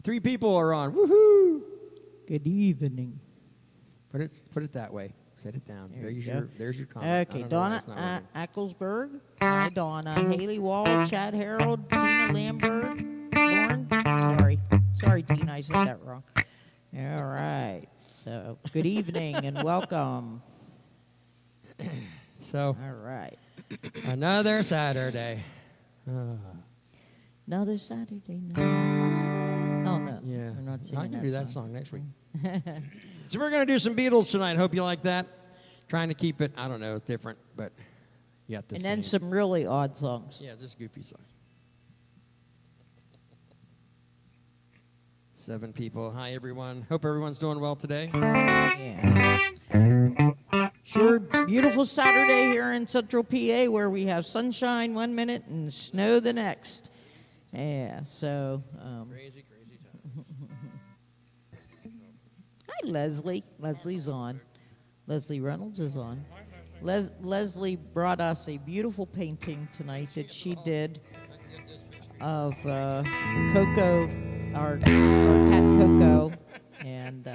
3 people are on. Woohoo! Good evening. Put it that way. Set it down. There's your comment. Okay, Donna Ecclesburg. Hi, Donna. Haley Wall, Chad Harold, Tina Lambert, Lauren. Sorry, Tina, I said that wrong. All right. So, good evening and welcome. So, all right. Another Saturday. Another Saturday night. Oh, no. Yeah. We're not singing I can that do that song next week. So we're going to do some Beatles tonight. Hope you like that. Trying to keep it, I don't know, different, but you have to and sing. then some really odd songs. Yeah, just goofy songs. 7 people. Hi, everyone. Hope everyone's doing well today. Yeah. Sure, beautiful Saturday here in Central PA where we have sunshine 1 minute and snow the next. Yeah, so... crazy time. Hi, Leslie. Leslie's on. Leslie Reynolds is on. Leslie brought us a beautiful painting tonight that she did of Coco, our cat Coco, and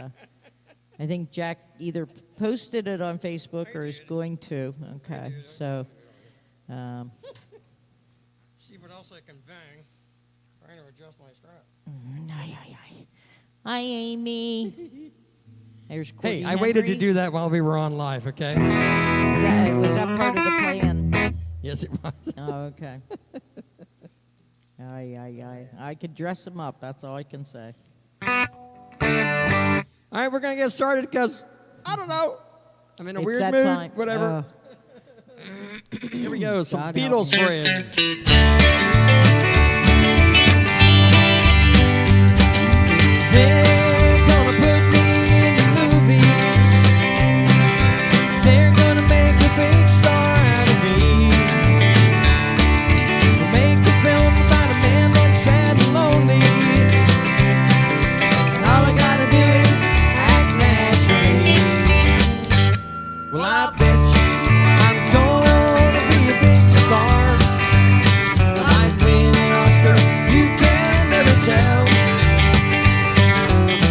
I think Jack either posted it on Facebook or is going to. Okay, so. See what else I can bang. Trying to adjust my strap. Hi, Amy. There's Hey, I waited to do that while we were on live, okay? Was that part of the plan? Yes, it was. Oh, okay. I could dress him up. That's all I can say. All right, we're going to get started because, I don't know, I'm in a weird mood, time. whatever. Here we go, some God Beatles for you. They're gonna put me in the movie. They're gonna make a big star out of me. They'll make a film about a man that's sad and lonely. And all I gotta do is act naturally. Well, I bet you I'm gonna be a big star. I might win an Oscar, you can never tell.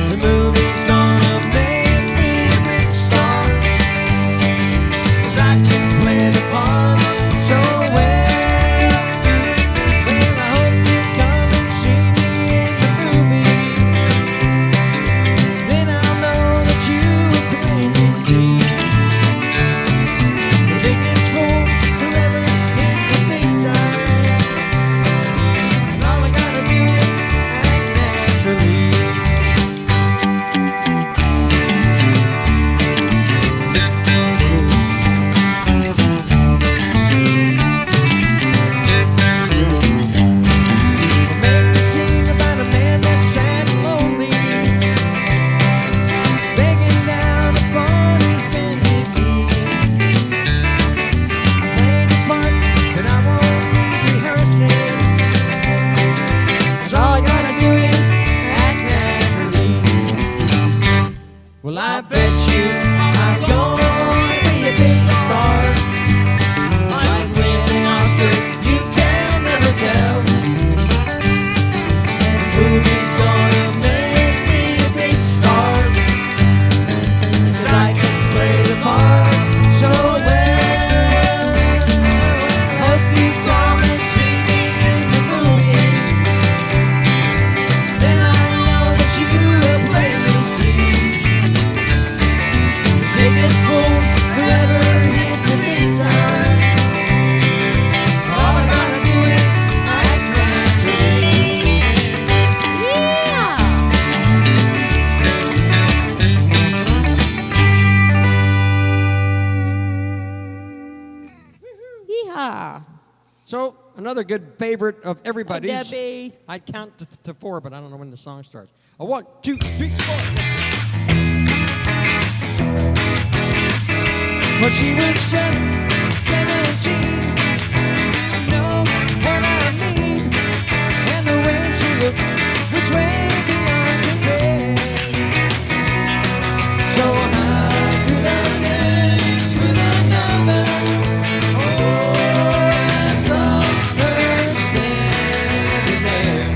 The movie's gonna make me a big star, 'cause I can play the part so well. Well, I hope you come and see me in the movie. Then I'll know that you will plainly see the biggest fool who ever hit the big time. And all I gotta do is act naturally. Make a scene about a man that's sad and lonely, begging down upon his bended knee. Play the part that I won't be rehearsing, 'cause all I gotta do is act naturally. Well, I bet you I'm gonna be a big star. Might win an Oscar, you can never tell. And the movie's gonna make me a big star, 'cause I can play the part so well. Hope you come and see me in the movies. Then I know that you will plainly see the biggest fool who ever hit the big time. All I gotta do is act naturally. Yeah. Yeehaw. So, another good favorite of everybody's. Hi, Debbie. I count to 4, but I don't know when the song starts. 1, 2, 3, 4. Well, she was just 17. You know what I mean? And the way she looked was way beyond compare. So how could I mess with another? Oh, I saw her standing there.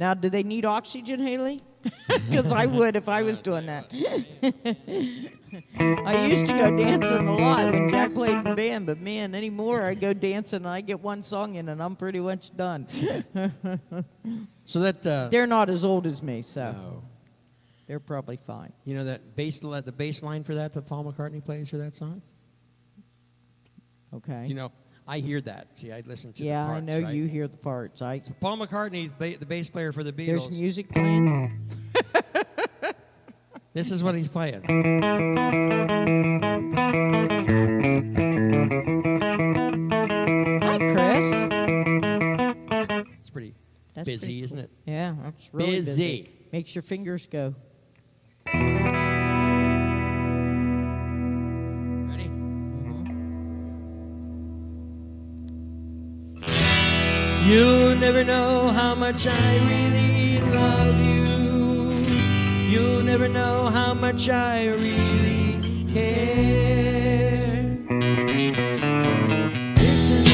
Now, do they need oxygen, Haley? Because I would if I was doing that. I used to go dancing a lot when Jack played in the band, but man, anymore I go dancing and I get one song in and I'm pretty much done. So that They're not as old as me, so no. they're probably fine. You know the bass line for that Paul McCartney plays for that song? Okay. You know, I hear that. See, I listen to the Yeah, parts, I know right? you hear the parts. Paul McCartney's the bass player for the Beatles. There's music playing. This is what he's playing. Hi, Chris. It's pretty That's busy, pretty isn't cool. it? Yeah, that's really busy. Makes your fingers go. Ready? You'll never know how much I really love you. You'll never know how much I really care. Listen,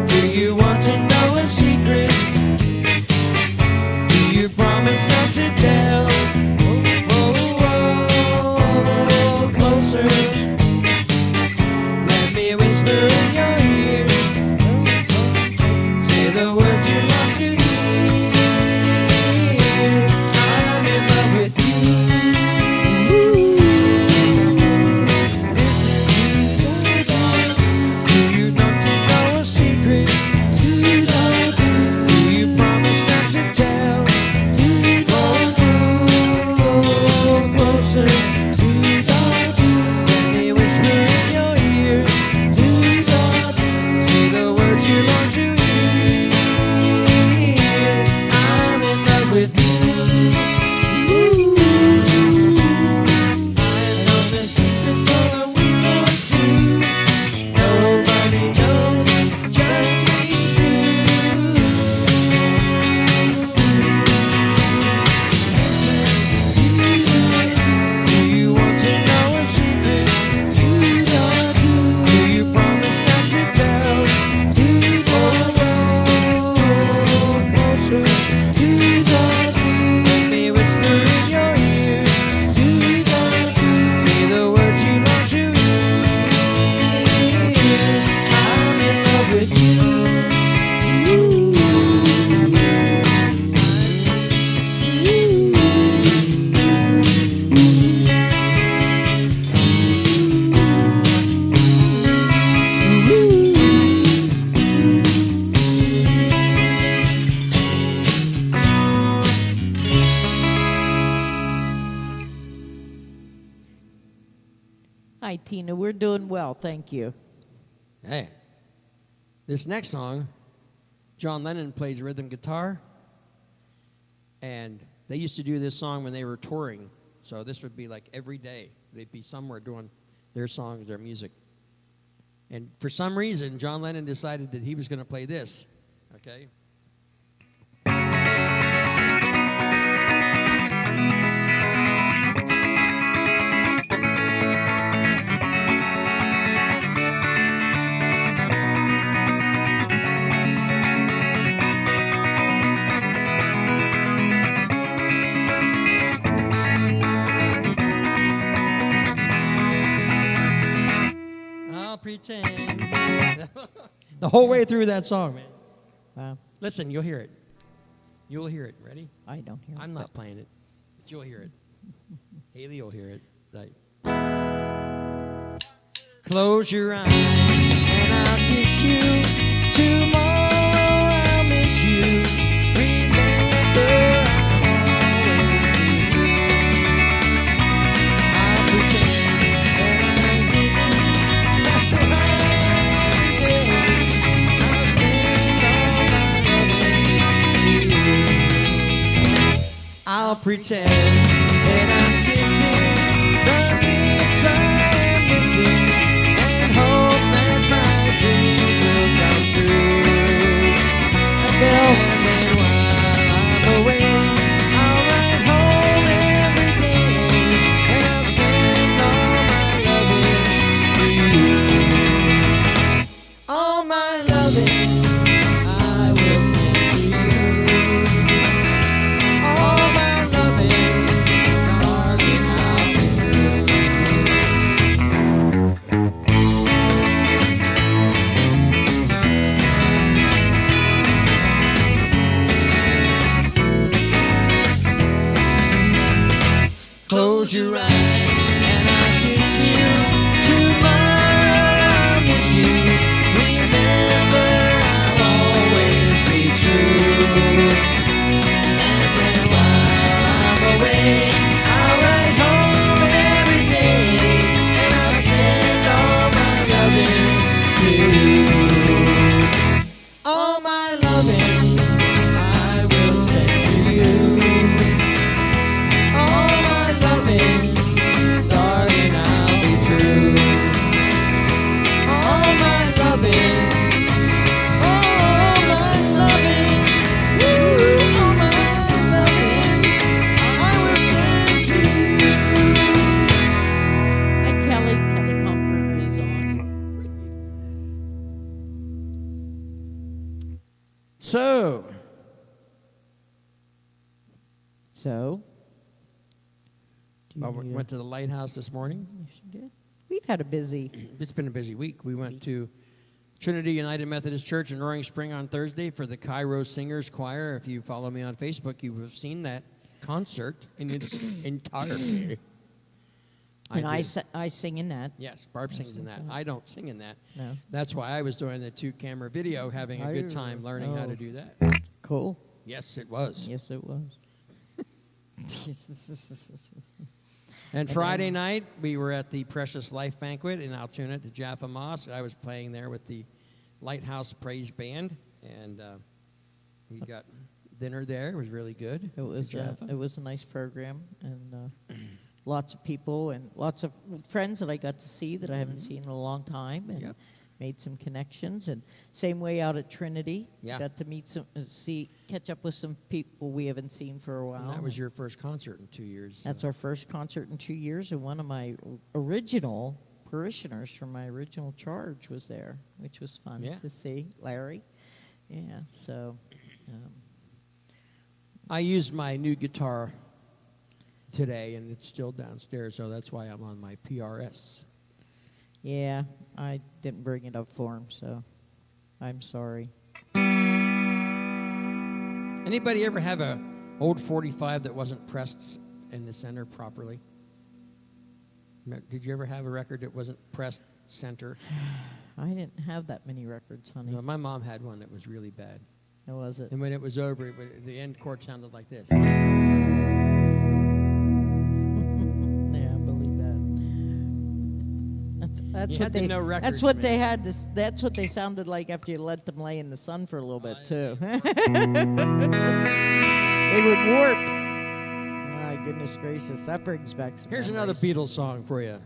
do you want to know a secret? Do you promise not to tell? Oh, closer. Let me whisper in your ear. Say the words you want to hear. I'm in love with you. Listen, do you want to know a secret? Do you promise not to tell? Oh, closer. Let me whisper in your ear. Say the words you want to hear. I'm in love with you. I know the secret for a week or two. Nobody knows, just me too. Listen, do you want to know a secret? Do you promise not to tell? Oh, closer. Let me whisper in your ear. Say the words you want to hear. I'm in love with you. Hi, Tina. We're doing well, thank you. Hey, this next song, John Lennon plays rhythm guitar, and they used to do this song when they were touring. So this would be like every day. They'd be somewhere doing their songs, their music. And for some reason, John Lennon decided that he was going to play this. Okay? I'll pretend. The whole way through that song, man. Wow, Listen, you'll hear it. You'll hear it. Ready? I don't hear I'm it, not playing it, but you'll hear it. Haley will hear it. Right. Close your eyes and I'll kiss you. Tomorrow I'll miss you. Remember I'll always be true. I'll pretend that I'm kissing the lips I am missing and hope that my dreams will come true. So, do you need went to the lighthouse this morning. Yes, you did. We've had a busy. It's been a busy week. We went to Trinity United Methodist Church in Roaring Spring on Thursday for the Cairo Singers Choir. If you follow me on Facebook, you have seen that concert in its entirety. And I sing in that. Yes, Barb sings in that. I don't sing in that. No. That's why I was doing the 2-camera video, having a good time learning how to do that. Cool. Yes, it was. Yes, it was. And Friday night, we were at the Precious Life Banquet in Altoona at the Jaffa Mosque. I was playing there with the Lighthouse Praise Band, and we got dinner there. It was really good. It was a nice program, and lots of people and lots of friends that I got to see that I haven't seen in a long time, and made some connections. And same way out at Trinity, got to meet catch up with some people we haven't seen for a while. And that was your first concert in 2 years. That's our first concert in 2 years, and one of my original parishioners from my original charge was there, which was fun to see, Larry. Yeah, so. I used my new guitar today, and it's still downstairs, so that's why I'm on my PRS. Yeah, I didn't bring it up for him, so I'm sorry. Anybody ever have a old 45 that wasn't pressed in the center properly? Did you ever have a record that wasn't pressed center? I didn't have that many records, honey. No, my mom had one that was really bad. How was it? And when it was over, the end chord sounded like this. Yeah, I believe that. That's what they. That's what they had. That's what they sounded like after you let them lay in the sun for a little bit too. They would warp. My goodness gracious, that brings back some. Here's memories. another Beatles song for you.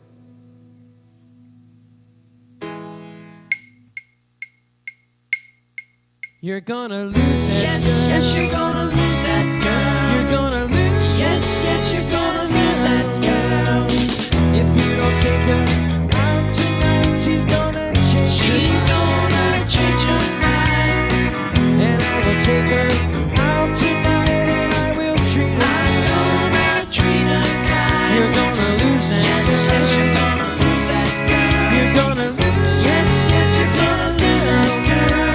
You're gonna lose that Yes, girl. yes, you're gonna lose that girl. You're gonna lose. Yes, yes, you're gonna lose that girl. If you don't take her out tonight, she's gonna change. She's gonna change her mind. And I will take her out tonight, and I will treat her. I'm gonna treat her kind. You're gonna lose that Yes, girl. yes, you're gonna lose that girl. You're gonna lose. Yes, yes, you're gonna lose that girl.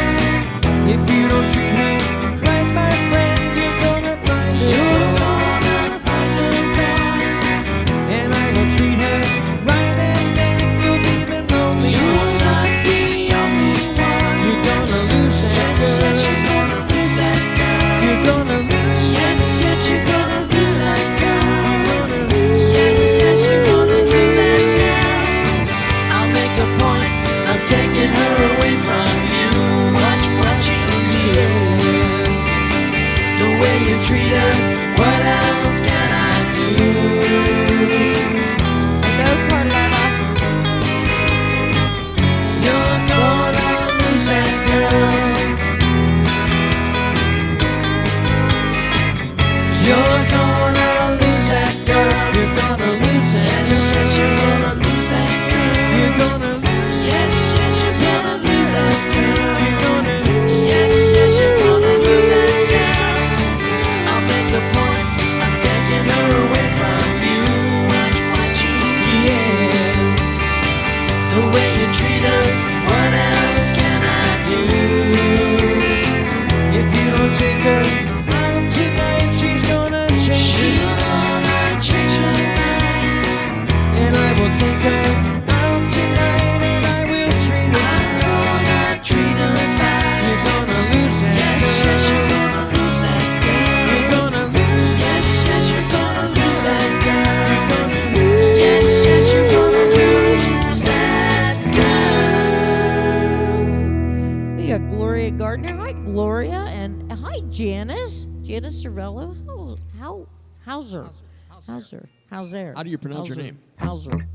If you don't treat her right, my friend, you're gonna find her. You're gonna find her gone. And I will treat her right, and then you'll be the lonely You're one. not the only one. You're gonna lose that Yes, yes, girl. you're gonna lose that girl. You're gonna lose. Yes, yes, you're gonna lose that girl. You're gonna lose. Yes, yes, you're gonna lose that girl. I'll make a point of taking her away from you. Watch what you do. The way you treat her, what else can I do? Hello, Carlotta. You're gonna lose that girl. You're gonna lose that girl. You're gonna lose that Yes, girl. yes, you're gonna lose that girl. You're gonna lose. Yes, yes, you're gonna lose that girl. You're gonna lose. Yes, yes, you're gonna lose that girl. I'll make a point of taking her away from you. Watch what you do. The way you treat her, what else can I do? If you don't take her out tonight, she's gonna change. She's gonna change her mind. And I will take her out tonight, and I will treat her. I'm gonna treat her fine. You're gonna lose that Yes, girl. yes, you're gonna lose that girl. You're gonna lose. Yes, yes, you're gonna lose that girl. You're gonna lose. Yes, yes, you're gonna lose that girl. We got Gloria Gardner. Hi, Gloria, and hi, Janice. Janice Servello. How's her? How's there? How do you pronounce your name? How's her?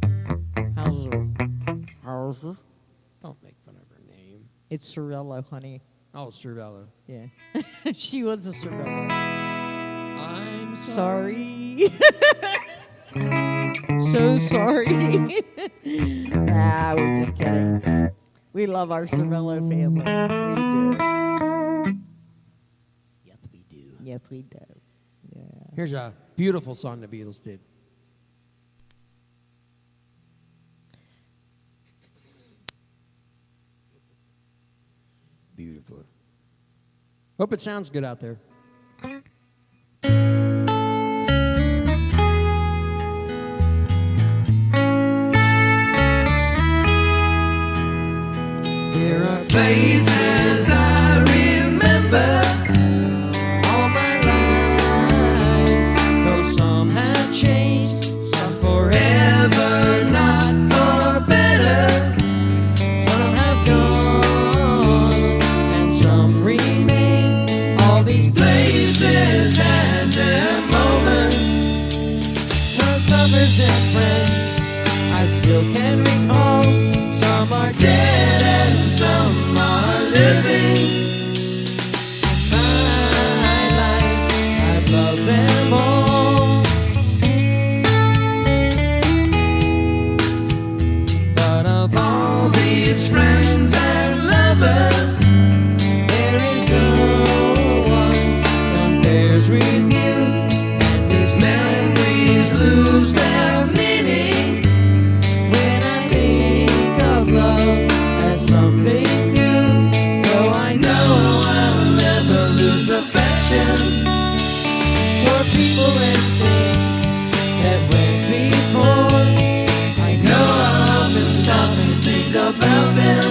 Don't make fun of her name. It's Servello, honey. Oh, Servello. Yeah. She was a Servello. I'm Sorry. So sorry. Nah, we're just kidding. We love our Servello family. We do. Yes, we do. Yeah. Here's a beautiful song the Beatles did. Beautiful. Hope it sounds good out there. There are Places I remember all my life, though some have changed, some forever, not for better. some have gone, and some remain. All these Places and their moments. were lovers and friends I still can recall. Some are Dead and some are living. my life, I love them all. But of All these friends and lovers, there is no one compares with you, and these memories lose their meaning. when I think of love as something new, though I No, know I'll never lose affection for people and things that went before. I No, know I'll often stop and think about them.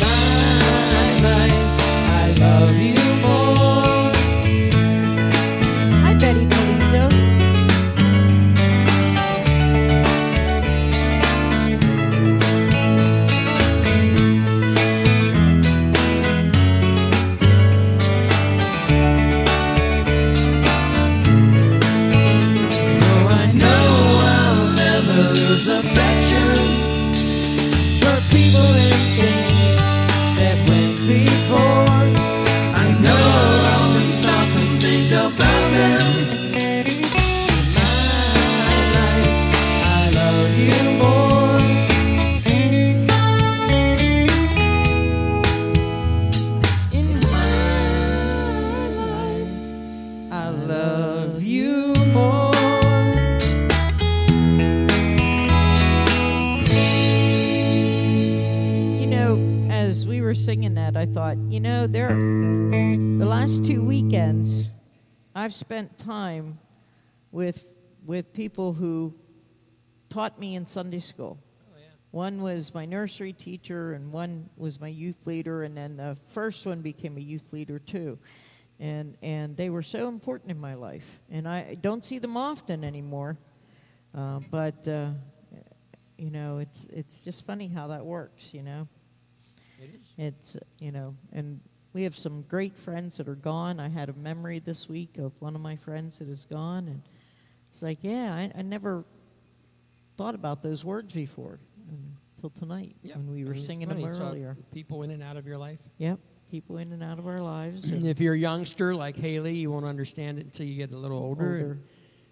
my life, I love you more. Hi, Betty Polito. Though I No, I'll never lose affection for people and things that went before. I know I'll often stop and think about them. My life, I love you more. In my life, I love you more. You know, as we were singing that, I thought, you know, the last 2 weekends, I've spent time with people who taught me in Sunday school. One was my nursery teacher, and one was my youth leader, and then the first one became a youth leader too. And they were so important in my life, and I don't see them often anymore. But you know, it's just funny how that works. You know, it's you know, and we have some great friends that are gone. I had a memory this week of one of my friends that is gone, and it's like, yeah, I never thought about those words before until tonight when we were singing them earlier. People in and out of your life. Yep, people in and out of our lives. And if you're a youngster like Haley, you won't understand it until you get a little older. And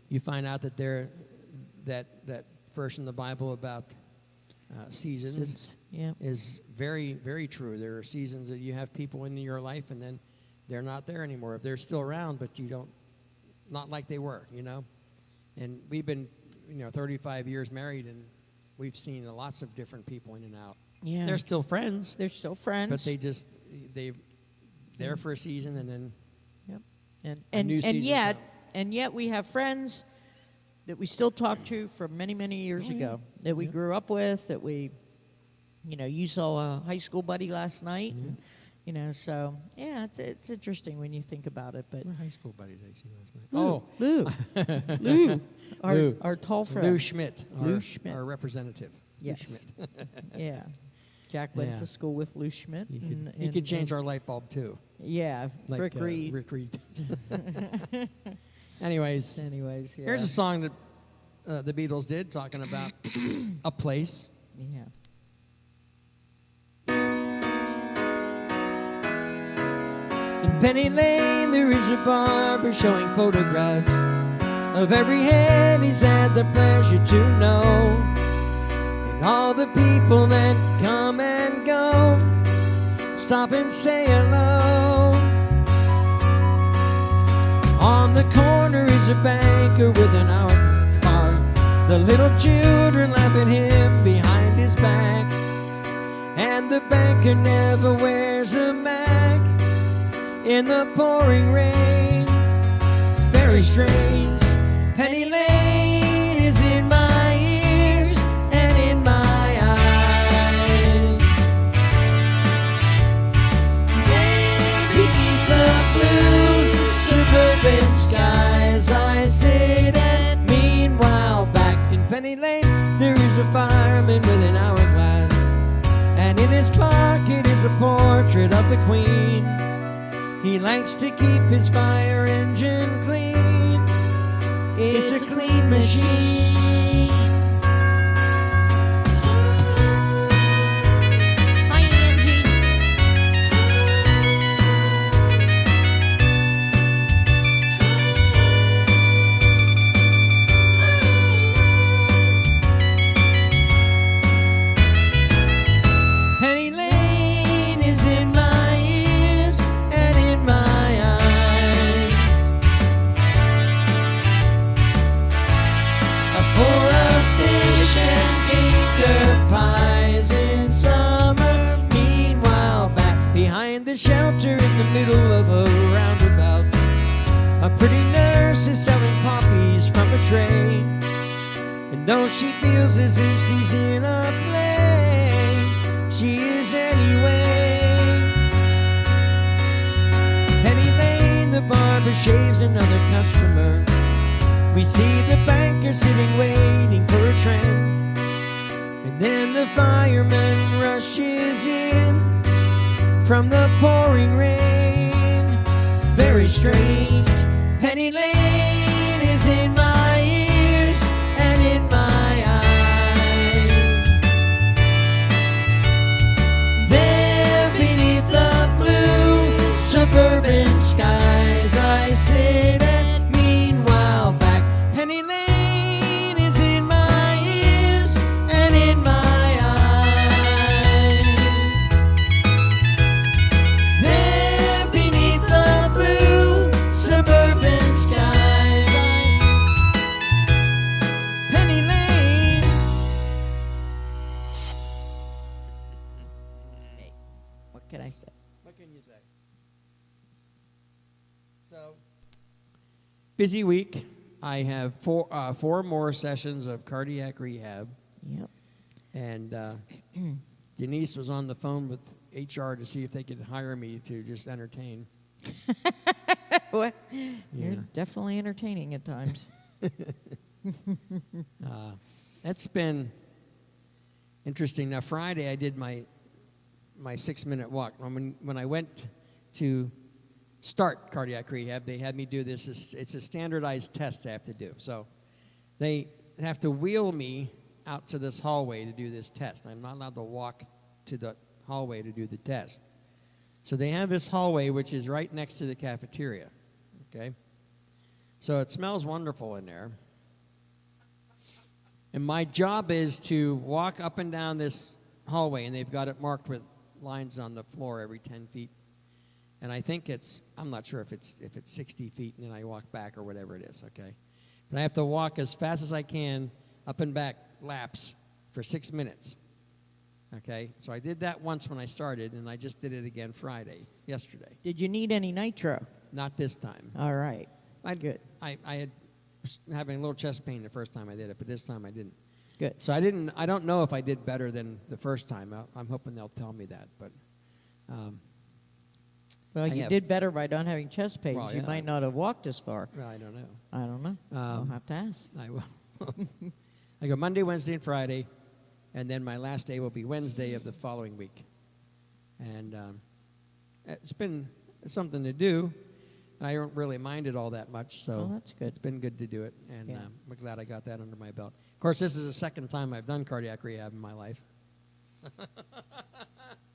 you find out that that verse in the Bible about seasons Yeah. is very, very true. There are seasons that you have people in your life, and then they're not there anymore. They're still around, but you don't, not like they were, you know. And we've been, 35 years married, and we've seen lots of different people in and out. Yeah. They're still friends, They're still friends. but they're there for a season, and then Yep. a new season's And yet we have friends that we still talk to from many, many years ago, that we grew up with, that we, you saw a high school buddy last night. And, so, yeah, it's interesting when you think about it. But high school buddy did I see last night? Lou, Lou. our tall friend. Lou Schmidt, Lou Schmidt. our representative. Yes. Lou Schmidt. Yeah. Jack went Yeah. to school with Lou Schmidt. He could change our light bulb, too. Yeah, Like Rick Reed. Rick Reed. Anyways, Anyways, yeah. here's a song that the Beatles did talking about a place. Yeah. In Penny Lane, there is a barber showing photographs of every head he's had the pleasure to know, and all the people that come and go stop and say hello. On the corner is a banker with an hour car. The little children laugh at him behind his back. And the banker never wears a Mac in the pouring rain. Very strange. Penny Lane is in my ears and in my eyes. There beneath the blue suburban skies I sit, and meanwhile back in Penny Lane there is a fireman with an hourglass, and in his pocket is a portrait of the Queen. He likes to keep his fire engine clean. It's a clean machine. Hi, Angie. Penny Lane is in my ears and in my eyes. For a fish and gator pies in summer. Meanwhile, back behind the shelter in the middle of a roundabout, a pretty nurse is selling poppies from a tray. And though she feels as if she's in a play, she is anyway. Penny Lane, the barber shaves another customer. We see the banker sitting waiting for a train. And then the fireman rushes in from the pouring rain. Very strange. Penny Lane is in my ears and in my eyes. There beneath the blue suburban skies I sit, and meanwhile back Penny Lane is in my ears and in my eyes. There beneath the blue suburban skies, Penny Lane. Hey, what can I say? What can you say? So, busy week. I have four more sessions of cardiac rehab, Yep. and Denise was on the phone with HR to see if they could hire me to just entertain. What? Yeah. You're definitely entertaining at times. That's been interesting. Now, Friday I did my 6-minute walk. When I went to start cardiac rehab, they had me do this. It's a standardized test I have to do. So they have to wheel me out to this hallway to do this test. I'm not allowed to walk to the hallway to do the test. So they have this hallway, which is right next to the cafeteria. Okay? So it smells wonderful in there. And my job is to walk up and down this hallway, and they've got it marked with lines on the floor every 10 feet. And I think I'm not sure if it's 60 feet, and then I walk back or whatever it is, okay? But I have to walk as fast as I can up and back laps for 6 minutes, okay? So I did that once when I started, and I just did it again yesterday. Did you need any nitro? Not this time. All right. Good. I was having a little chest pain the first time I did it, but this time I didn't. Good. So I don't know if I did better than the first time. I'm hoping they'll tell me that, but... Well, you did better by not having chest pains. Well, You yeah. might not have walked as far. Well, I don't know. I don't know. I'll have to ask. I will. I go Monday, Wednesday, and Friday, and then my last day will be Wednesday of the following week. And it's been something to do. I don't really mind it all that much, so Well, that's good. it's been good to do it, and Yeah. I'm glad I got that under my belt. Of course, this is the second time I've done cardiac rehab in my life.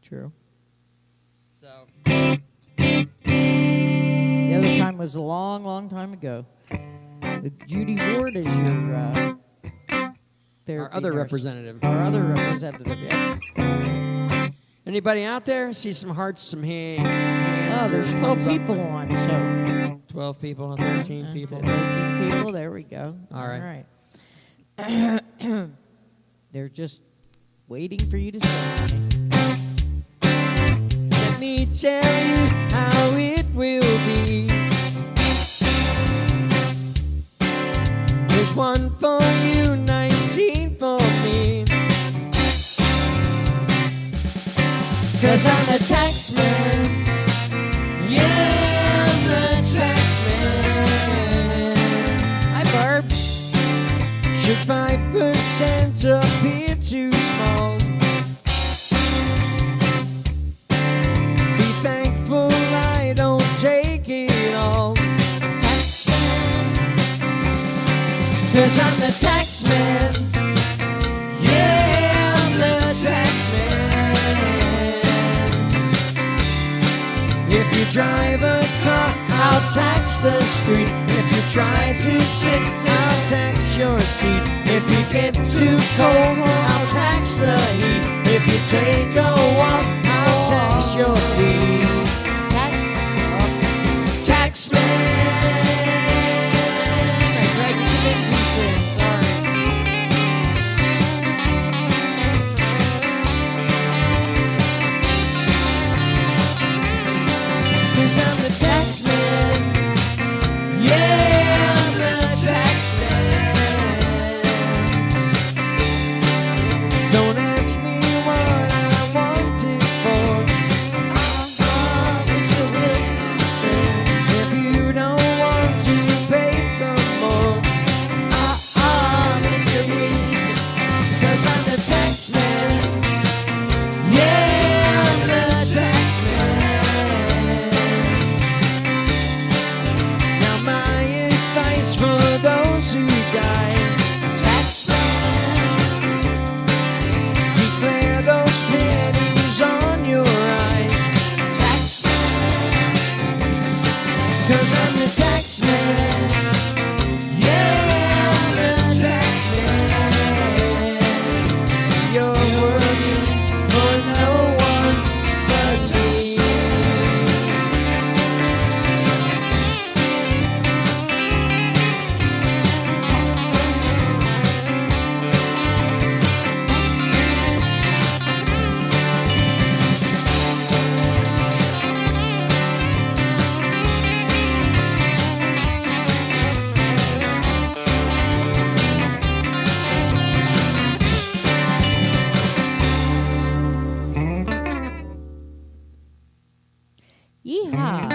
True. So The other time was a long, long time ago. With Judy Ward as your therapy our other nurse. representative. Our other representative, yeah. Anybody out there? See some hearts, some hands. Oh, there's 12 thumbs up. people on, so 12 people, 13 people. 13 people, there we go. All right. All right. They're just waiting for you to say. Let me tell you how it will be. There's one for you, 19 for me. 'Cause I'm the tax man. Yeah, I'm the tax man. Hi, Barb. Should 5% appear too small? Be thankful I don't take it all. 'Cause I'm the tax man. Yeah, I'm the tax man. If you drive a car, I'll tax the street. If you try to sit, I'll tax your seat. If you get too cold, I'll tax the heat. If you take a walk, I'll tax your feet. Tax man. I tried to convince you things. Sorry. 'Cause I'm the tax man. Yeah, I'm the tax man. Don't ask me what I want it for. Mr. Wilson, if you don't want to pay some more. Mr. Wilson, 'cause I'm the tax man. Yeah, I'm the tax man. Now my advice for those who die: taxman, declare those pennies on your eyes. Taxman, 'cause I'm the taxman. Yeah, I'm the taxman. You're working for no one but me. Yeehaw.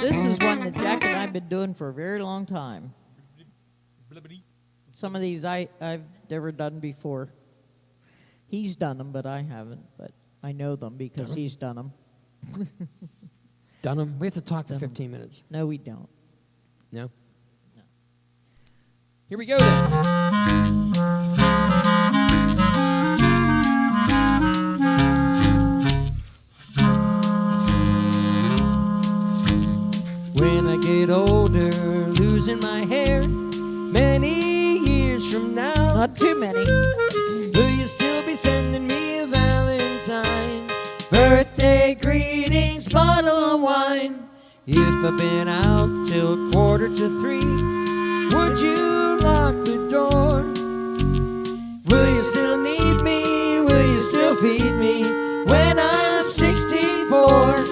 This is one that Jack and I have been doing for a very long time. Some of these I've never done before. He's done them, but I haven't. But I know them because he's done them. Dunham, we have to talk for Dunham. 15 minutes. No, we don't. No? No. Here we go then. When I get older, losing my hair, many years from now, Not too many. will you still be sending me a Valentine? Birthday greetings, bottle of wine. If I've been out till 2:45, would you lock the door? Will you still need me? Will you still feed me when I'm 64?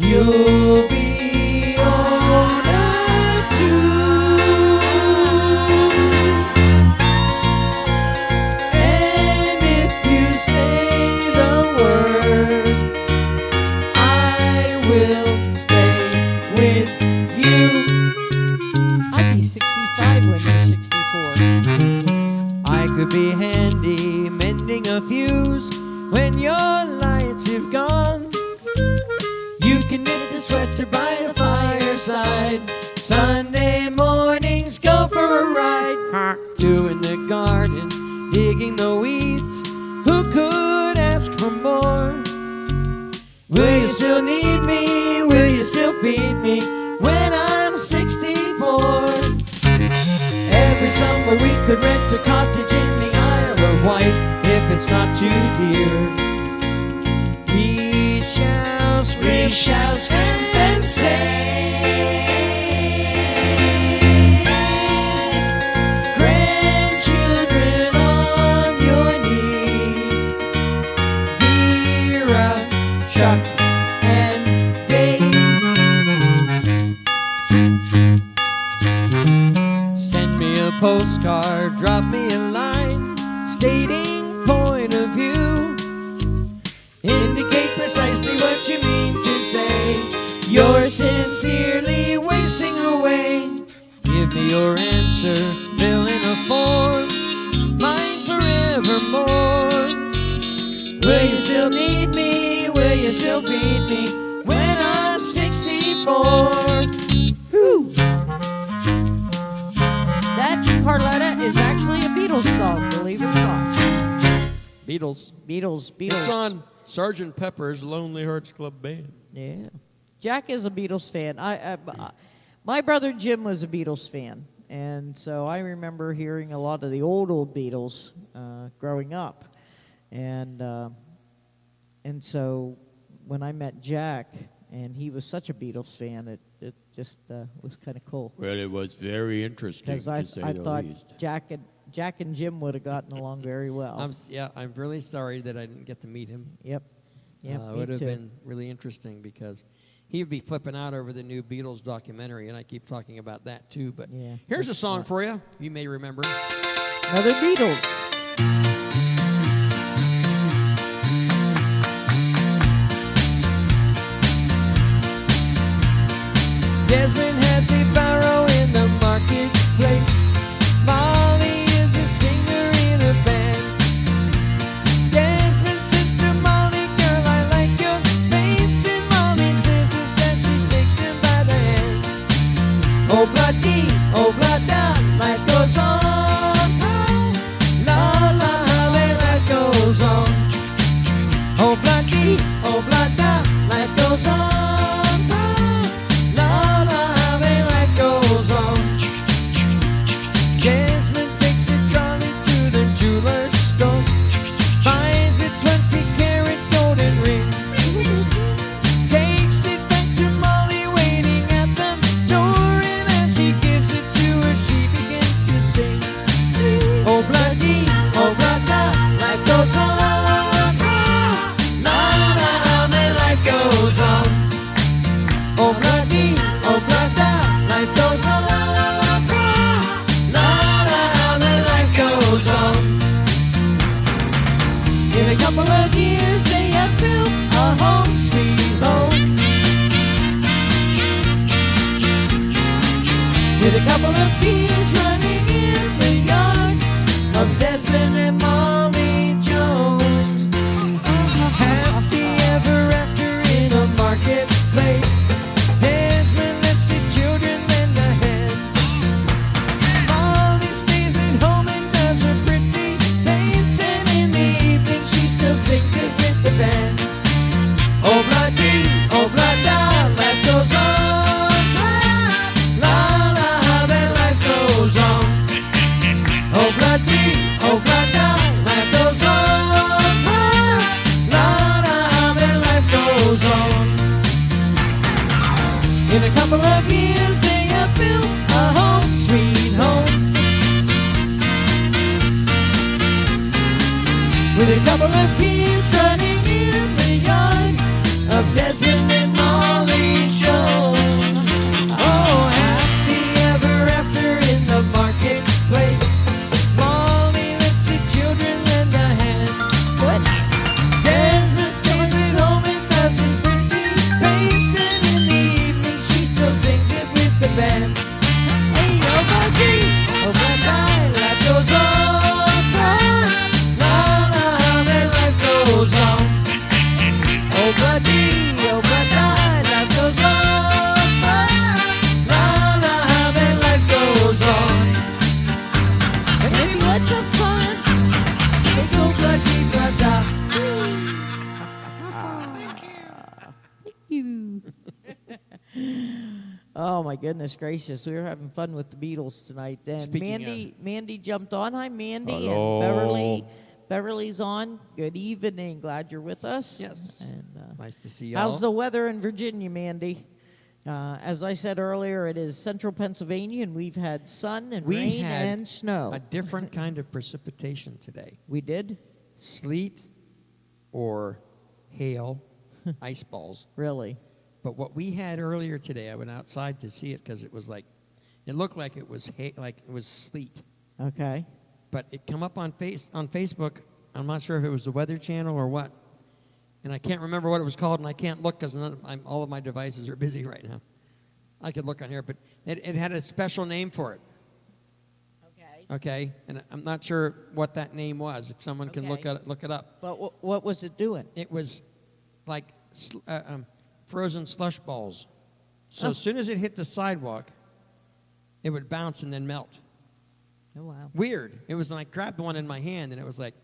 You'll be older too. And if you say the word, I will stay with you. I'd be 65 when you're 64. I could be handy mending a fuse when your lights have gone. You can knit the sweater by the fireside. Sunday mornings go for a ride. Doing the garden, digging the weeds. Who could ask for more? Will you still need me? Will you still feed me when I'm 64? Every summer Or we could rent a cottage in the Isle of Wight if it's not too dear. We shall scrimp and save. Grandchildren on your knee. Vera, Chuck, and Dave. Send me a postcard, drop me a line, stating point of view. Indicate precisely what you mean to say. You're sincerely wasting away. Give me your answer, fill in a form, mine forevermore. Will you still need me? Will you still feed me when I'm 64? Whew. That, Carlotta, is actually a Beatles song, believe it or not. Beatles. Beatles. It's on Sgt. Pepper's Lonely Hearts Club Band. Yeah. Jack is a Beatles fan. My brother Jim was a Beatles fan, and so I remember hearing a lot of the old Beatles growing up. And so when I met Jack, and he was such a Beatles fan, it just was kind of cool. Well, it was very interesting, Because I thought Jack and Jim would have gotten along very well. I'm really sorry that I didn't get to meet him. Yep. It would have been really interesting because he'd be flipping out over the new Beatles documentary, and I keep talking about that too. But Yeah, here's a that's song smart. for you. You may remember. Another Beatles. Desmond has a barrow in the marketplace. Molly is a singer in a band. Desmond says to Molly, girl, I like your face. And Molly says this as she takes him by the hand. Oh, bloody, oh, blada, life goes on. La, la, la, life goes on. Oh, bloody, oh, blada, life goes on. Desmond takes a trolley to the jeweler's store, finds a 20-carat golden ring, takes it back to Molly waiting at the door, and as he gives it to her, she begins to sing. Oh, bloody, oh, blada, life goes on. La, la, la, life goes on. Oh, bloody, oh, blada, life goes on. In a couple of years they have built a home sweet home. With a couple of fields running in the yard of Desmond and Molly Jones. Happy ever after in a marketplace. Desmond lets the children lend a hand. Molly stays at home and does her pretty face, and in the evening she still sings it with the band. Oh, bloody, oh, blada, life goes on. La, la, then life goes on. Oh, bloody, oh, blada, life goes on. La, la, then life goes on. In a couple of years they have built a home sweet home. With a couple of kids running in the yard of Desmond and Molly Jones. Oh, happy ever after in the marketplace. Molly lets the children lend a hand. What? Desmond stays at home and does his pretty face, and in the evening she still sings it with the band. Hey, oh, bloody, oh, bloody, life goes on. Oh, bloody, oh, bloody, life goes on. La, la, then life goes on. And maybe what's so fun? Take oh, bloody, bloody. Thank you. Oh my goodness gracious! We were having fun with the Beatles tonight. And Speaking Mandy jumped on. Hi, Mandy. Hello. And Beverly's on. Good evening. Glad you're with us. Yes. And, Nice to see y'all. how's the weather in Virginia, Mandy? As I said earlier, it is central Pennsylvania, and we've had sun and rain had and snow. a different kind of precipitation today. We did? Sleet or hail, ice balls. Really? But what we had earlier today, I went outside to see it because it was like, it looked like it was like it was sleet. Okay. But it come up on Facebook. I'm not sure if it was the Weather Channel or what, and I can't remember what it was called, and I can't look because all of my devices are busy right now. I could look on here, but it had a special name for it. Okay. Okay, and I'm not sure what that name was. If someone can look it up. But what was it doing? It was like frozen slush balls. So as soon as it hit the sidewalk, it would bounce and then melt. Oh, wow. Weird. It was like, I grabbed one in my hand, and it was like,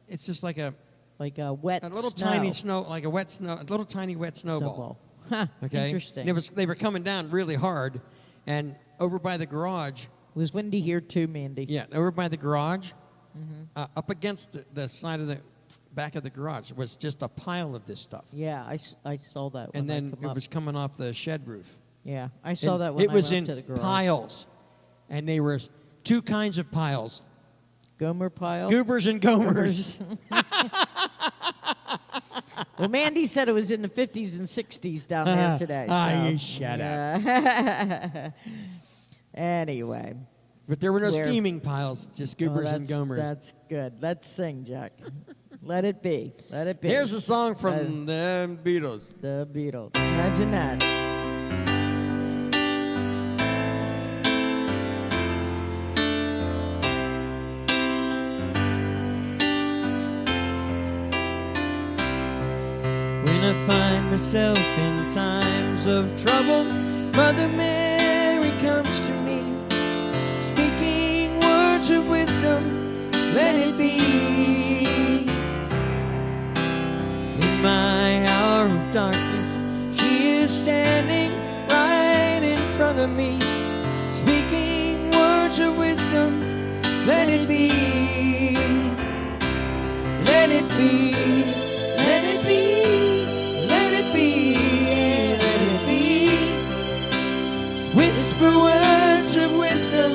it's just like a wet a little snow. tiny snow, like a little tiny wet snowball. Huh, Okay? interesting. And they were coming down really hard, and over by the garage. It was windy here too, Mandy. Yeah, over by the garage, up against the side of the back of the garage was just a pile of this stuff. Yeah, I saw that when And then I come it up. was coming off the shed roof. Yeah, I saw And that when it I was went in up to the garage. piles, and they were two kinds of piles: Gomer pile? goobers and gomers. Well, Mandy said it was in the 50s and 60s down there today. You shut up. up. Anyway. But there were no Where- steaming piles, just goobers and gomers. That's good. Let's sing, Jack. Let it be. Let it be. Here's a song from the Beatles. The Beatles. Imagine that. When I find myself in times of trouble, Mother Mary comes to me, speaking words of wisdom, let it be. In my hour of darkness, she is standing right in front of me, speaking words of wisdom, let it be. Let it be. Let it be. Let it be. Let it be. Whisper words of wisdom,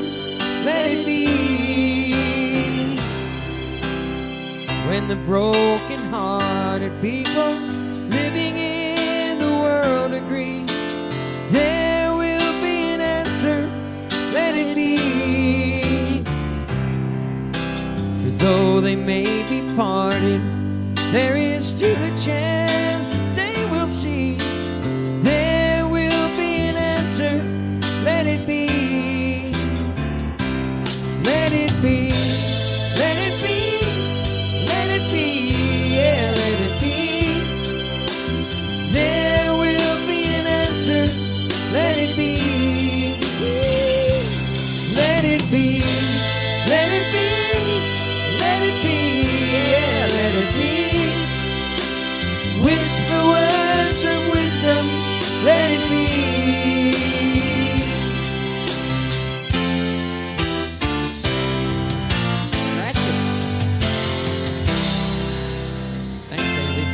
let it be. When the broken-hearted people living in the world agree, there will be an answer, let it be. For though they may be parted, there is still a chance that they will see. There will be an answer, let it be. Let it be. Let it be. Let it be. Yeah, let it be. There will be an answer, let it be. Let it be. Let it be. Let it be. Yeah, let it be. Whisper words of wisdom, let it be. Thanks, Andy.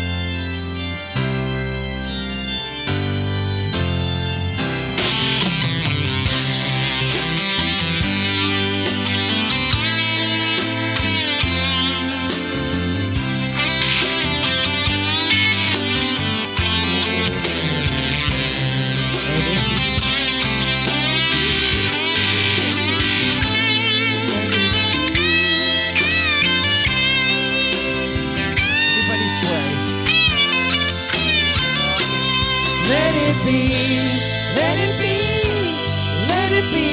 Everybody sway. Let it be, let it be, let it be,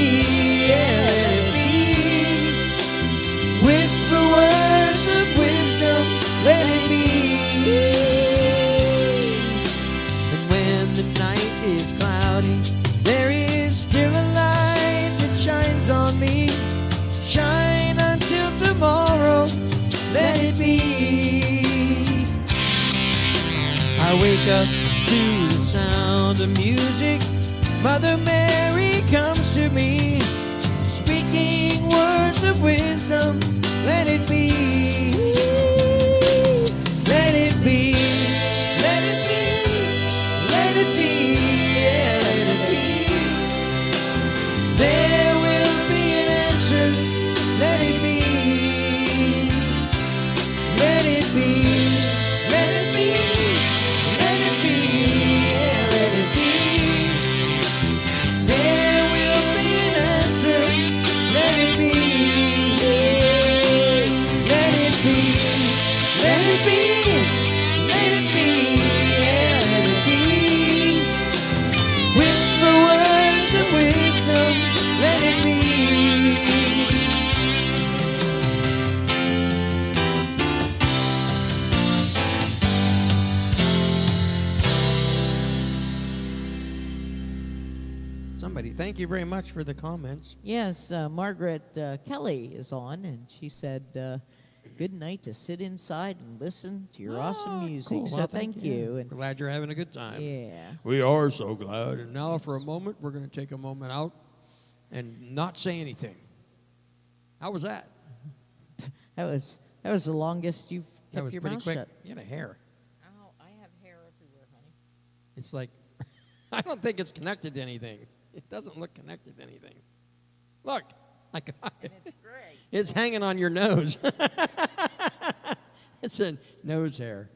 yeah, let it be. Whisper words of wisdom, let it be. And when the night is cloudy, there is still a light that shines on me. Shine until tomorrow, let it be. I wake up to the sound of music Mother Mary comes to me, speaking words of wisdom. Let it be, let it be, let it be, let it be, yeah, let it be. There will be an answer. Let it be, let it be, let it be, let it be, yeah, let it be. There will be an answer. Let it be, let it be, let it be, let it be, yeah, let it be. Whisper words of wisdom. Let it be. Somebody, thank you very much for the comments. Yes, Margaret Kelly is on, and she said, good night to sit inside and listen to your awesome music. Cool. So Well, thank you. And Glad you're having a good time. yeah. We are so glad. And now for a moment, we're going to take a moment out and not say anything. How was that? That was the longest you've That kept was your pretty mouth quick. shut. You had a hair. Oh, I have hair everywhere, honey. It's like, I don't think it's connected to anything. It doesn't look connected to anything. Look, I got it. And it's gray. It's hanging on your nose. It's a nose hair.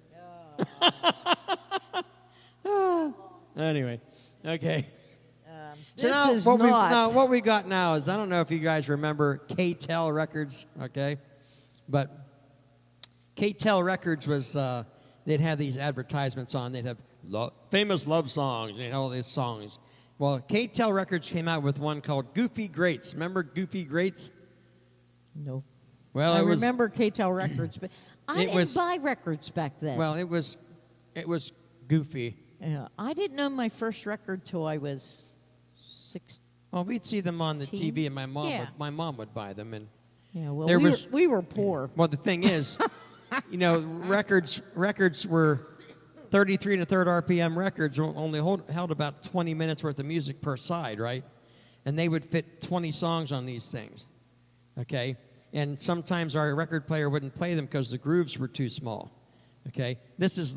Anyway, okay. So This now is what we got now is, I don't know if you guys remember K-Tel Records, okay? But K-Tel Records was, they'd have these advertisements on. They'd have famous love songs and all these songs. Well, K-Tel Records came out with one called Goofy Greats. Remember Goofy Greats? No. Well, I it was remember K-Tel Records, but I It didn't was- buy records back then. well, it was goofy. Yeah, I didn't know my first record till I was 6. Well, we'd see them on the Teen? TV, and my Yeah. mom would buy them. And Yeah, well, There we, was- we were poor. well, the thing is, you know, records were 33 and a third RPM records only held about 20 minutes worth of music per side, right? And they would fit 20 songs on these things, okay? And sometimes our record player wouldn't play them because the grooves were too small, okay? This was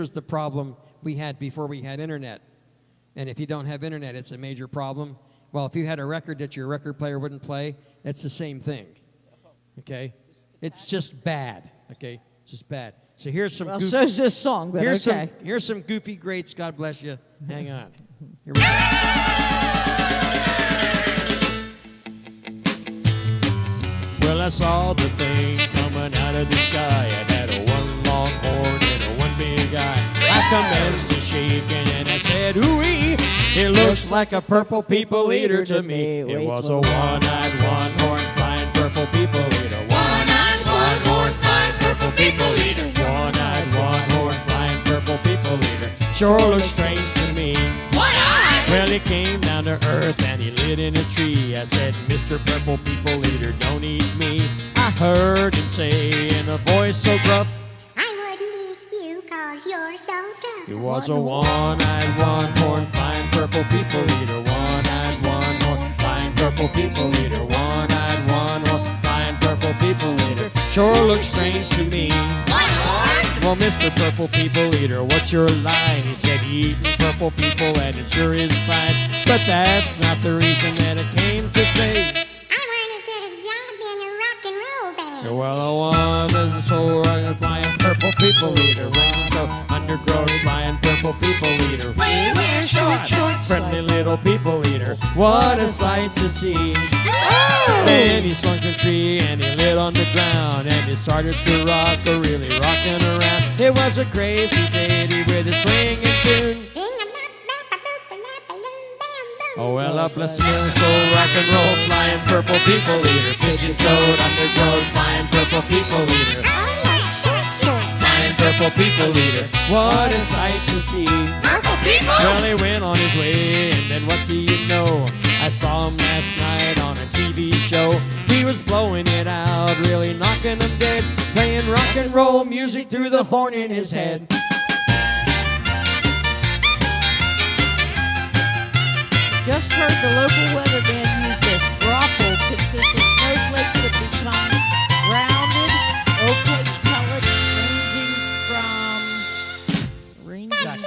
the problem we had before we had internet. And if you don't have internet, it's a major problem. Well, if you had a record that your record player wouldn't play, it's the same thing, okay? It's just bad, okay? It's just bad. So here's some Well, so's this song, but here's okay. here's some Goofy Greats. God bless you. Hang on. Here we go. Well, I saw the thing coming out of the sky. It had a one long horn and a one big eye. I commenced to shaking and I said, ooh-wee. It looks like a purple people eater to me. It was a one-eyed, one-horn, flying purple people eater. One-eyed, one-horn, flying purple people eater. One-eyed, one-horn, flying purple people eater. Sure looks strange to me. Well, he came down to earth and he lit in a tree. I said, Mr. Purple People Eater, don't eat me. I heard him say in a voice so gruff, I wouldn't eat you 'cause you're so tough. he was a one-eyed, one-horn, flying purple people eater. One-eyed, one-horn, flying purple people eater. One-eyed, one-horn, flying purple people eater. Sure looks strange to me. Well, Mr. Purple People Eater, what's your line? He said, eating purple people, and it sure is fine. But that's not the reason that it came to say. I want to get a job in a rock and roll band. Well, I want a soul flying purple people eater. So undergrown flying purple people eater. We wear short shorts, friendly little people eater. What a sight to see. Then he swung the tree and he lit on the ground and he started to rock, really rocking around. It was a crazy baby with a swinging tune. Oh, well, up, let's spin, soul, rock and roll, flying purple people eater. Pigeon toed, undergrown, flying purple people eater. Flying purple people eater. What a sight to see. Purple people? Well, he went on his way, and then what do you know? I saw him last night on a TV show. He was blowing it out, really knocking them dead, playing rock and roll music through the horn in his head.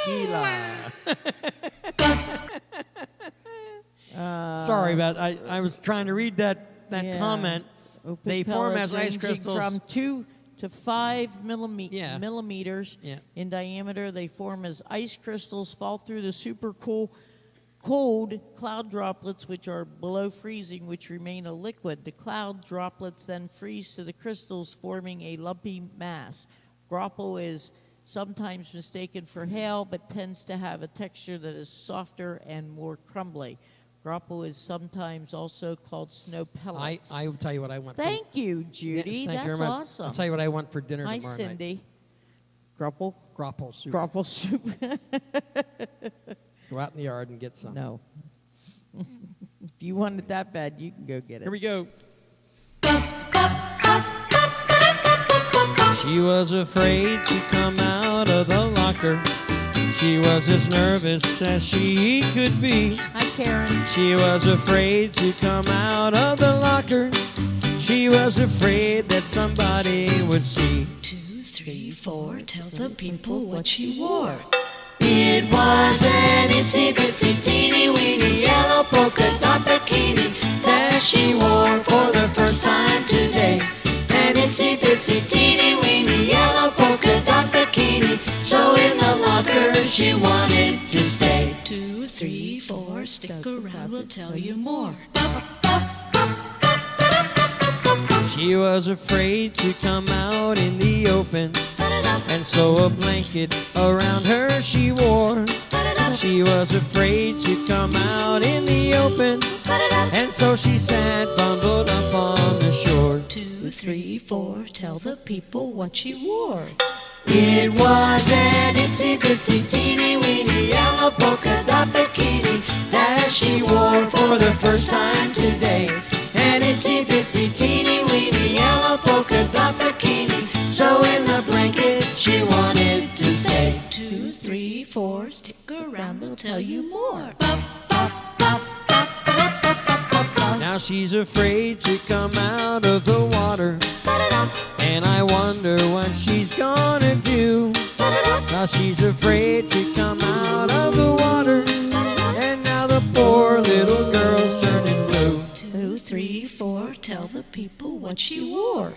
Tequila. Sorry about I was trying to read that Yeah. comment. Open They form pellets as ice ranging crystals. from 2 to 5 Yeah. millimeters Yeah. in diameter. They form as ice crystals, fall through the super cold cloud droplets, which are below freezing, which remain a liquid. The cloud droplets then freeze to the crystals, forming a lumpy mass. Grapple is sometimes mistaken for hail, but tends to have a texture that is softer and more crumbly. Grapple is sometimes also called snow pellets. I will tell you what I want. Thank you, Judy. Yes, thank you That's very much. awesome. I'll tell you what I want for dinner Hi, tomorrow night. Cindy. Grapple? Grapple soup. Grapple soup. Go out in the yard and get some. No. If you want it that bad, you can go get it. Here we go. She was afraid to come out of the locker. She was as nervous as she could be. Hi, Karen. She was afraid to come out of the locker. She was afraid that somebody would see. 2, 3, 4, tell the people what she wore. It was an itsy bitsy teeny weeny yellow polka dot bikini that she wore for the first time today. An itsy bitsy teeny weeny yellow polka dot bikini, so in the locker she wanted to stay. 2, 3, 4, stick around, we'll tell you more. She was afraid to come out in the open, and so a blanket around her she wore. She was afraid to come out in the open, and so she sat bundled up on the shore. 2, 3, 4, tell the people what she wore. It was an itsy bitsy teeny weeny yellow polka dot bikini that she wore for the first time today. An itsy bitsy teeny weeny yellow polka dot bikini, so in the blanket she wanted to stay. 2, 3, 4, stick around, we'll tell you more. Now she's afraid to come out of the water, and I wonder what she's gonna do. Now she's afraid to come out of the water, and now the poor little girl's turning blue. 2, 3, 4, tell the people what she wore.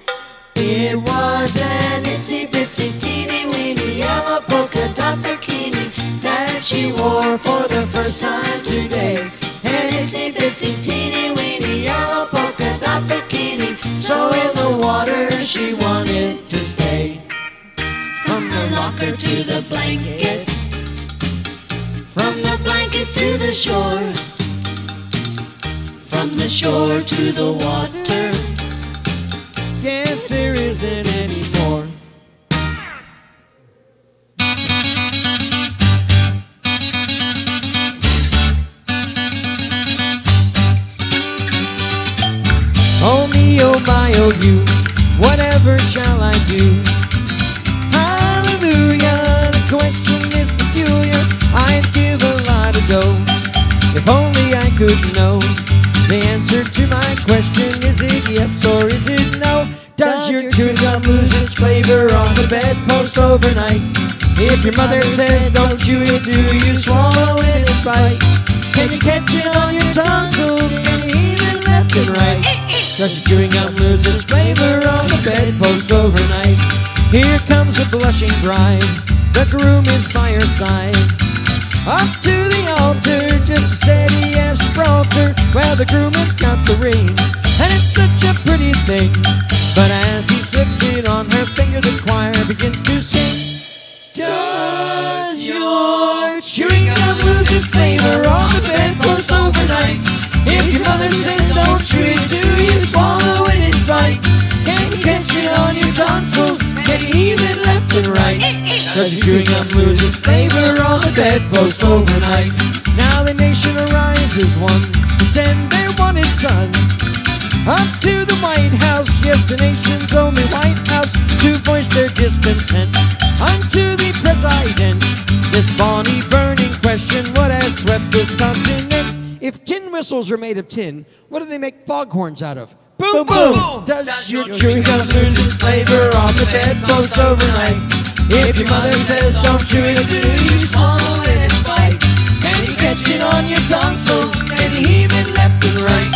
It was an itsy bitsy teeny weeny yellow polka dot bikini that she wore for the first time today. An itsy bitsy teeny weeny yellow polka dot bikini, so in the water she wanted to stay. From the locker to the blanket, from the blanket to the shore, from the shore to the water. Guess there isn't any more. Oh me, oh my, oh you, whatever shall I do? Hallelujah, the question is peculiar. I'd give a lot of dough if only I could know the answer to my question. Is it yes or is it no? Does your chewing gum lose its flavor on the bedpost overnight? If your mother says don't chew it, do you swallow it in spite? Can you catch it on your tonsils? Can you eat it left and right? Does your chewing gum lose its flavor on the bedpost overnight? Here comes a blushing bride, the groom is by her side. Up to the altar, just as steady as Gibraltar. Well, the groom has got the ring, and it's such a pretty thing. But as he slips it on her finger, the choir begins to sing. Does your chewing gum lose its flavor on the bedpost overnight? If your mother says don't chew it, do you swallow it in spite? Can you catch it on your tonsils? Can you eat it left and right? Does your chewing gum lose its flavor on the bedpost overnight? Now the nation arises one to send their wanted son up to the White House, yes, the nation's only White House, to voice their discontent unto the president. This bonny burning question, what has swept this continent? If tin whistles are made of tin, what do they make foghorns out of? Boom, boom! Does your chewing gum lose its flavor on the bedpost overnight? If your mother says don't chew it, do you swallow it in spite? Can you catch it on your tonsils? Can you heave it left and right?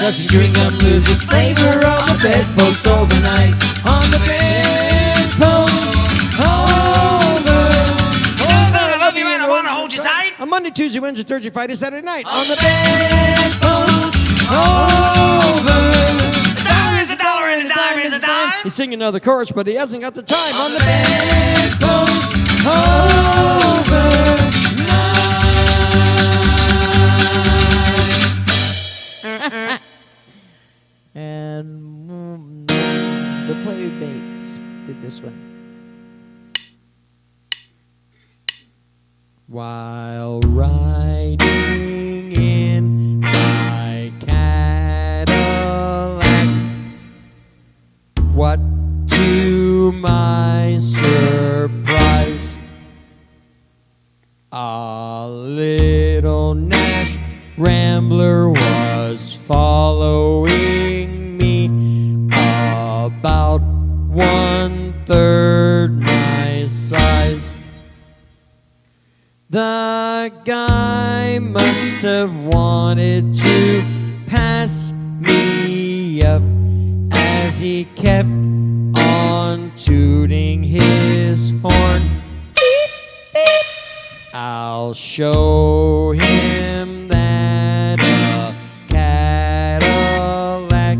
Does your chewing gum lose its flavor on the bedpost overnight? On the bedpost over. I love you and I wanna hold you tight. On Monday, Tuesday, Wednesday, Thursday, Friday, Saturday night. On the bedpost over. A dollar is a dollar and a dime is a dime. He's singing another chorus, but he hasn't got the time. On the bedpost over. And the Playmates did this one. While riding in my Cadillac, what to my surprise, a little Nash Rambler was following me, about 1/3 my size. The guy must have wanted to pass me up as he kept on tooting his horn. I'll show him that a Cadillac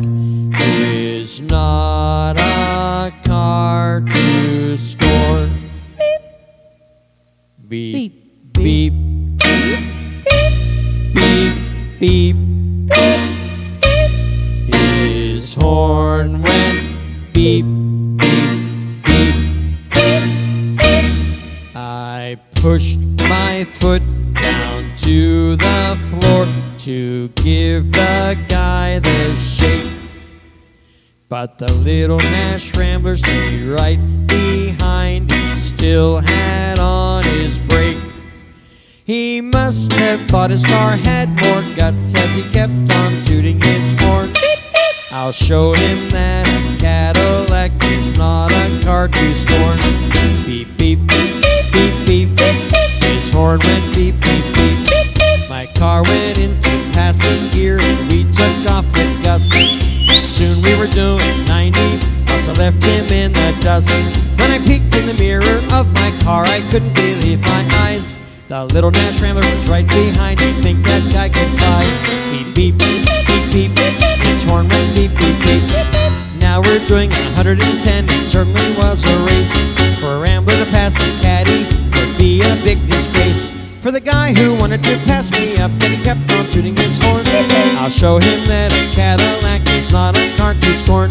is not a car to scorn. Beep, beep, beep, beep, beep. His horn went beep, beep, beep. I pushed my foot down to the floor to give the guy the shake, but the little Nash Rambler stayed right behind. He still had on his brake. He must have thought his car had more guts as he kept on tooting his horn. I'll show him that a Cadillac is not a car to scorn. Beep, beep, beep, beep. His horn went beep, beep, beep. My car went into passing gear and we took off with gusts. Soon we were doing 90, also left him in the dust. When I peeked in the mirror of my car, I couldn't believe my eyes. The little Nash Rambler was right behind. You'd think that guy could fly. Beep, beep, beep, beep, beep. His horn went beep, beep, beep. Now we're doing 110. It certainly was a race. For a Rambler to pass a caddy would be a big disgrace. For the guy who wanted to pass me up, then he kept on tooting his horn. I'll show him that a Cadillac is not a car to scorn.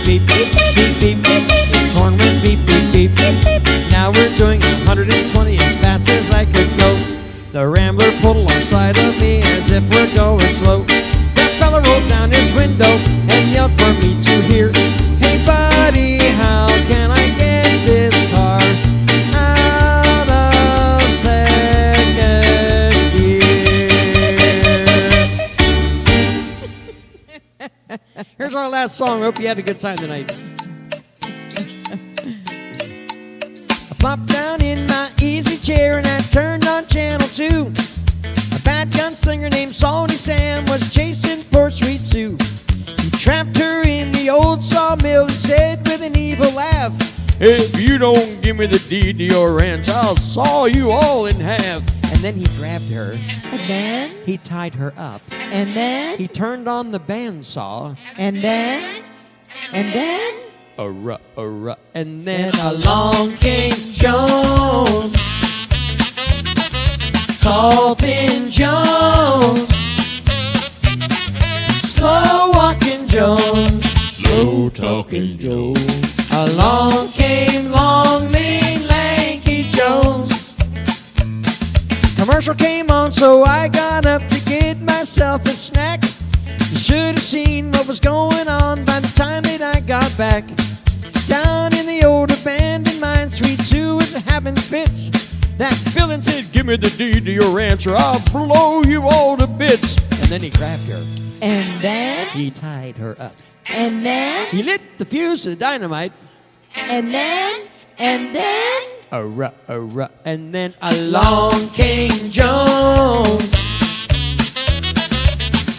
Beep, beep, beep, beep, beep. His horn went beep, beep, beep. Now we're doing 120 as fast as I could go. The Rambler pulled alongside of me as if we're going slow. That fella rolled down his window and yelled for me to hear. Hey buddy, how can I get this car out of second gear? Here's our last song. Hope you had a good time tonight. I plopped down in my easy chair and I turned on channel 2. A bad gunslinger named Salty Sam was chasing poor Sweet Sue. He trapped her in the old sawmill and said with an evil laugh, if you don't give me the deed to your ranch, I'll saw you all in half. And then he grabbed her. And then? He tied her up. And then? He turned on the bandsaw. And then? And then? And then along came Jones. Tall, thin Jones. Slow walking Jones. Slow talking Jones. Along came long, lean, lanky Jones. Commercial came on, so I got up to get myself a snack. You should have seen what was going on by the time that I got back. Down in the old abandoned mine, Sweet Sue was having fits. That villain said, give me the deed to your ranch or I'll blow you all to bits. And then he grabbed her. And then? He tied her up. And then? He lit the fuse to the dynamite. And then? And then and then along came Jones,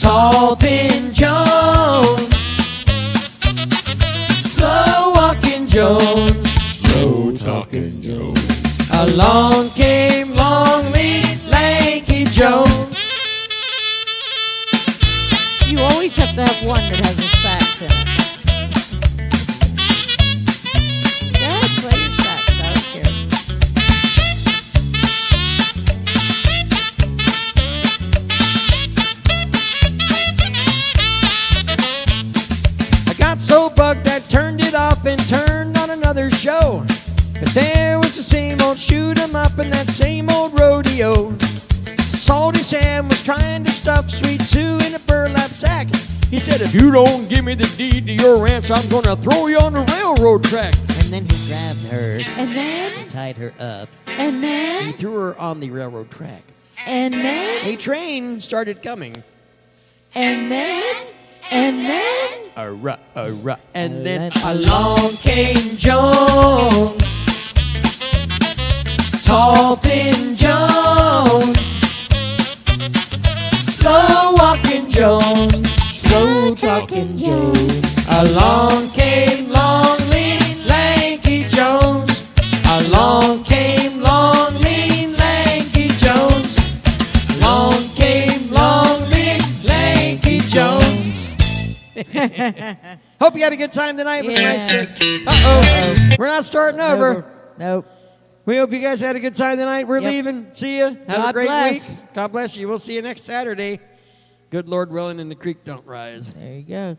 tall, thin Jones, slow walking Jones, Slow talking Jones. along came long, lean, lanky Jones. you always have to have one that has a sax in it. Go ahead, play your sax. I don't care. I got so bugged I turned it off and turned on another show. But there was the same old shoot 'em up in that same old rodeo. Salty Sam was trying to stuff Sweet Sue in a burlap sack. He said, if you don't give me the deed to your ranch, I'm gonna throw you on the railroad track. And then he grabbed her And then, and tied her up. and He then, threw her on the railroad track. and then, A train started coming. and then, and then. And then along came Jones, tall, thin Jones, slow walking Jones, slow talking Jones. Along came long, lean, lanky Jones. Along came long, lean, lanky Jones. Along came long, lean, lanky Jones. Hope you had a good time tonight. It was Yeah. nice to. Uh-oh. We're not starting over. Nope. We hope you guys had a good time tonight. We're Yep. leaving. See ya. Have a God great bless. week. God bless you. We'll see you next Saturday. Good Lord willing and the creek don't rise. There you go.